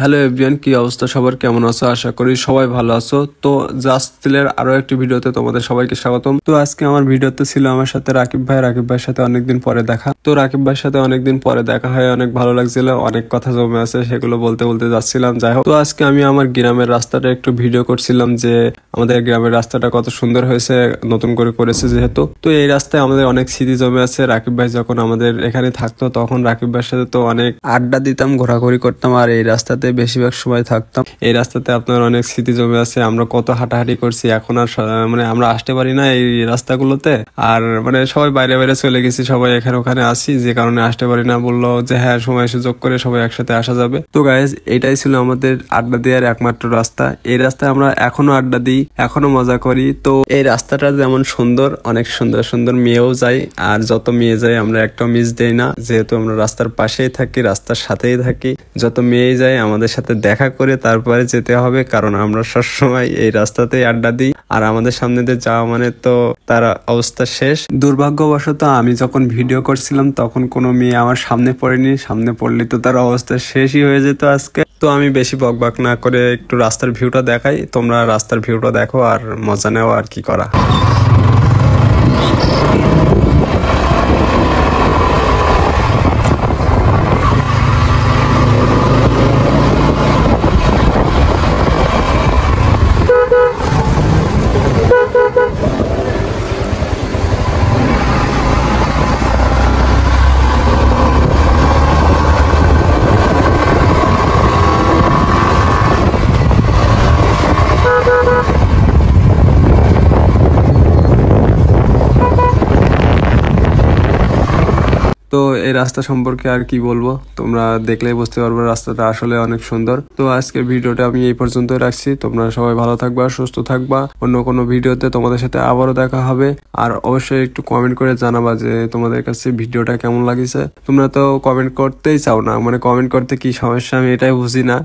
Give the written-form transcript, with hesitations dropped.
Hello everyone, কি অবস্থা সবার, কেমন আছো? আশা করি সবাই ভালো আছো। তো জাস্ট স্টিলের আরো একটি ভিডিওতে তোমাদের সবাইকে স্বাগতম। তো আজকে আমার ভিডিওতে ছিল আমার সাথে রাকিব ভাইয়ের সাথে অনেকদিন পরে দেখা। তো রাকিব ভাইয়ের সাথে অনেকদিন পরে দেখা হয়, অনেক ভালো লাগছিল, অনেক কথা জমে আছে, সেগুলো বলতে বলতে যাচ্ছিলাম। যাই হোক, তো আজকে আমি আমার গ্রামের রাস্তাটা একটু ভিডিও করছিলাম যে আমাদের গ্রামের রাস্তাটা কত সুন্দর হয়েছে, নতুন করে করেছে যেহেতু। তো এই রাস্তায় আমাদের অনেক স্মৃতি জমে আছে। রাকিব ভাই যখন আমাদের এখানে থাকতো তখন রাকিব ভাইয়ের সাথে তো অনেক আড্ডা দিতাম, ঘোরাঘুরি করতাম, আর এই রাস্তাতে বেশিরভাগ সময় থাকতাম। এই রাস্তাতে আপনার অনেক স্মৃতি জমে আছে। আমরা কত হাঁটাহাঁটি করছি, এখন আর মানে আমরা আসতে পারি না এই রাস্তাগুলোতে। আর মানে সবাই বাইরে বাইরে চলে গেছি, সবাই এখানে ওখানে আসি, যে কারণে আসতে পারি না। বললো যে হ্যাঁ, সময় সুযোগ করে সবাই একসাথে আসা যাবে। তো গাইজ, এটাই ছিল আমাদের আড্ডা দেওয়ার একমাত্র রাস্তা। এই রাস্তায় আমরা এখনো আড্ডা দিই, এখনো মজা করি। তো এই রাস্তাটা যেমন সুন্দর, অনেক সুন্দর সুন্দর মেয়েও যায়, আর যত মেয়ে যায় আমরা একটা মিস দেই না, যেহেতু আমরা রাস্তার পাশেই থাকি, রাস্তার সাথেই থাকি। যত মেয়ে যায় আমাদের সাথে দেখা করে তারপরে যেতে হবে, কারণ আমরা সবসময় এই রাস্তাতেই আড্ডা দিই। আর আমাদের সামনে দিয়ে যাওয়া মানে তো তার অবস্থা শেষ। দুর্ভাগ্যবশত আমি যখন ভিডিও করছিলাম তখন কোনো মেয়ে আমার সামনে পড়েনি, সামনে পড়লে তো তার অবস্থা শেষই হয়ে যেত আজকে। তো আমি বেশি বকবাক না করে একটু রাস্তার ভিউটা দেখাই, তোমরা রাস্তার ভিউটা দেখো আর মজা নেও, আর কি করা। তো এই রাস্তা সম্পর্কে আর কি বলবো, তোমরা দেখলেই বুঝতে পারবে রাস্তাটা আসলে অনেক সুন্দর। তো আজকের ভিডিওটা আমি এই পর্যন্তই রাখছি। তোমরা সবাই ভালো থাকবা, সুস্থ থাকবা। অন্য কোনো ভিডিওতে তোমাদের সাথে আবারও দেখা হবে। আর অবশ্যই একটু কমেন্ট করে জানাবা যে তোমাদের কাছে ভিডিওটা কেমন লাগিছে। তোমরা তো কমেন্ট করতেই চাও না, মানে কমেন্ট করতে কি সমস্যা আমি এটাই বুঝি না।